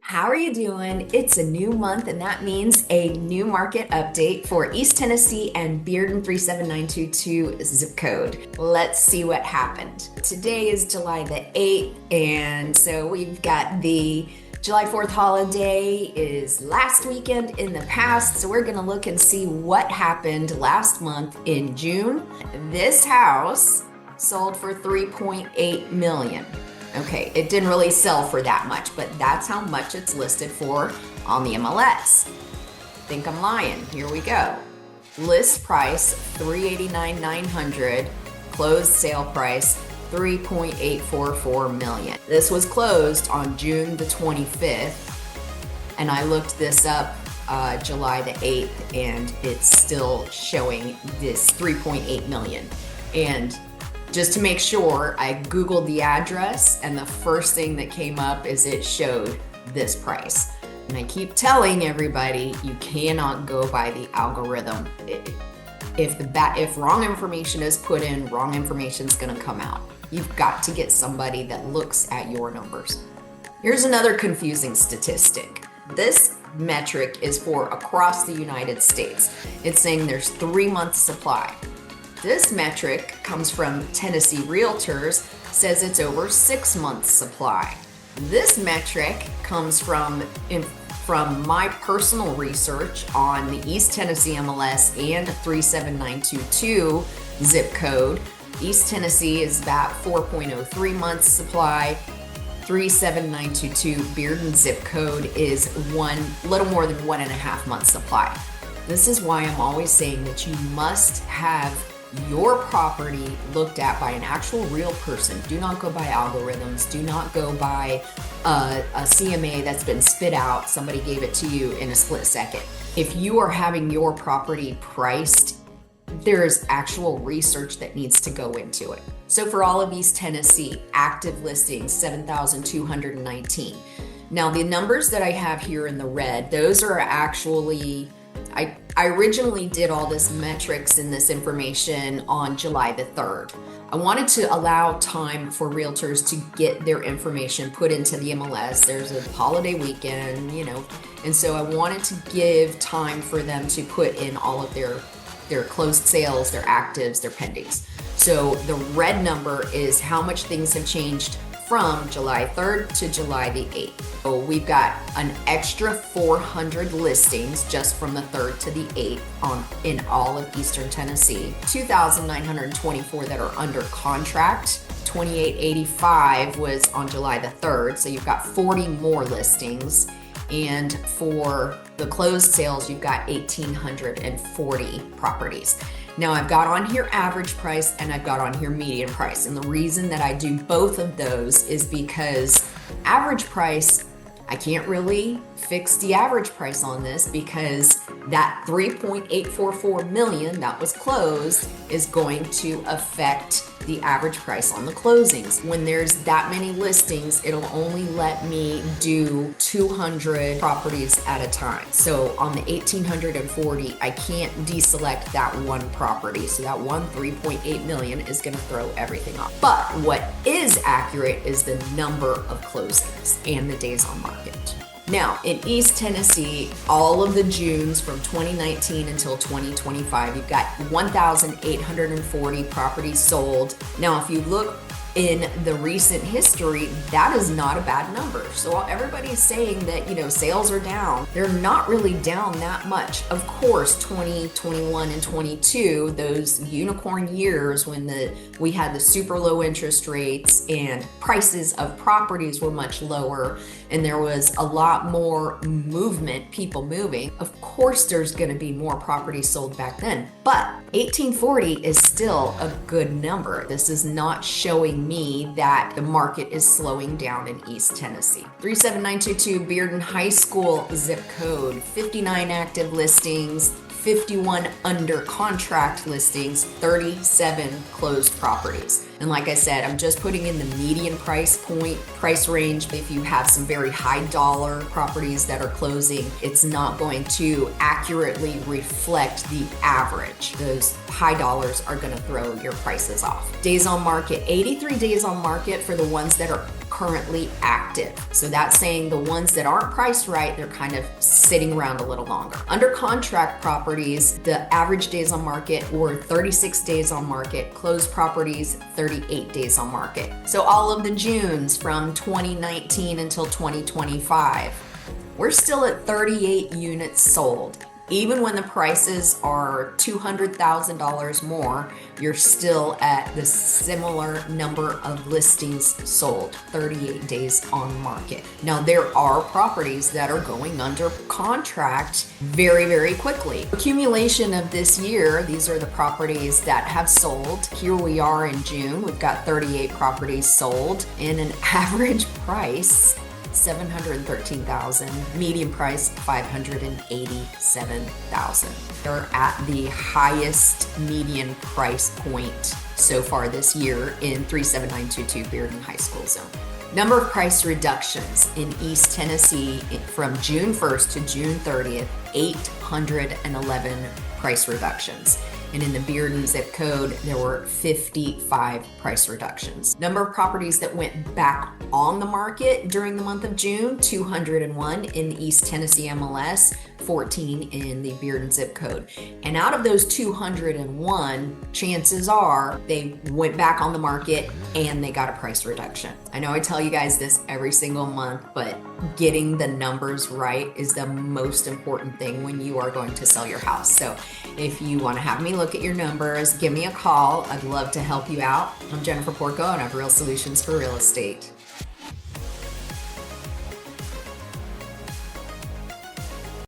How are you doing? It's a new month, and that means a new market update for East Tennessee and Bearden 37922 zip code. Let's see what happened. Today is July the 8th, and so we've got the July 4th holiday is last weekend in the past, so we're gonna look and see what happened last month in June. This house sold for 3.8 million. Okay, it didn't really sell for that much, but that's how much it's listed for on the MLS. Think I'm lying. Here we go. List price $389,900, closed sale price $3.844 million. This was closed on June the 25th, and I looked this up July the 8th, and it's still showing this 3.8 million. And just to make sure, I Googled the address, and the first thing that came up is it showed this price. And I keep telling everybody, you cannot go by the algorithm. If wrong information is put in, wrong information is going to come out. You've got to get somebody that looks at your numbers. Here's another confusing statistic. This metric is for across the United States. It's saying there's 3 months supply. This metric comes from Tennessee Realtors, says it's over 6 months supply. This metric comes from my personal research on the East Tennessee MLS and 37922 zip code. East Tennessee is about 4.03 months supply. 37922 Bearden zip code is little more than 1.5 months supply. This is why I'm always saying that you must have your property looked at by an actual real person. Do not go by algorithms. Do not go by a CMA that's been spit out. Somebody gave it to you in a split second. If you are having your property priced, there's actual research that needs to go into it. So for all of East Tennessee, active listings, 7,219. Now the numbers that I have here in the red, those are actually, I originally did all this metrics and this information on July the 3rd. I wanted to allow time for realtors to get their information put into the MLS. There's a holiday weekend, and so I wanted to give time for them to put in all of their closed sales, their actives, their pendings. So the red number is how much things have changed from July 3rd to July the 8th. So we've got an extra 400 listings just from the 3rd to the 8th in all of Eastern Tennessee. 2,924 that are under contract. 2,885 was on July the 3rd, so you've got 40 more listings. And for the closed sales, you've got 1,840 properties. Now I've got on here average price and I've got on here median price. And the reason that I do both of those is because average price, I can't really fix the average price on this because that 3.844 million that was closed is going to affect the average price on the closings. When there's that many listings, it'll only let me do 200 properties at a time. So on the 1,840, I can't deselect that one property. So that one 3.8 million is gonna throw everything off. But what is accurate is the number of closings and the days on market. Now, in East Tennessee, all of the Junes from 2019 until 2025, you've got 1,840 properties sold. Now, if you look in the recent history, that is not a bad number. So everybody's saying that, sales are down. They're not really down that much. Of course, 2021 and 22, those unicorn years when we had the super low interest rates and prices of properties were much lower and there was a lot more movement, people moving. Of course, there's going to be more properties sold back then. But 1,840 is still a good number. This is not showing me that the market is slowing down in East Tennessee. 37922 Bearden High School zip code, 59 active listings, 51 under contract listings, 37 closed properties. And like I said, I'm just putting in the median price range. If you have some very high dollar properties that are closing, it's not going to accurately reflect the average. Those high dollars are going to throw your prices off. Days on market, 83 days on market for the ones that are currently active. So that's saying the ones that aren't priced right, they're kind of sitting around a little longer. Under contract properties, the average days on market were 36 days on market, closed properties 38 days on market. So all of the Junes from 2019 until 2025, we're still at 38 units sold. Even when the prices are $200,000 more, you're still at the similar number of listings sold, 38 days on market. Now, there are properties that are going under contract very, very quickly. Accumulation of this year, these are the properties that have sold. Here we are in June, we've got 38 properties sold and an average price $713,000, median price $587,000. They're at the highest median price point so far this year in 37922 Bearden High School zone. Number of price reductions in East Tennessee from June 1st to June 30th, 811 price reductions. And in the Bearden zip code, there were 55 price reductions. Number of properties that went back on the market during the month of June, 201 in the East Tennessee MLS, 14 in the Bearden zip code. And out of those 201, chances are they went back on the market and they got a price reduction. I know I tell you guys this every single month, but getting the numbers right is the most important thing when you are going to sell your house. So if you want to have me look at your numbers, give me a call. I'd love to help you out. I'm Jennifer Porco and I have Real Solutions for Real Estate.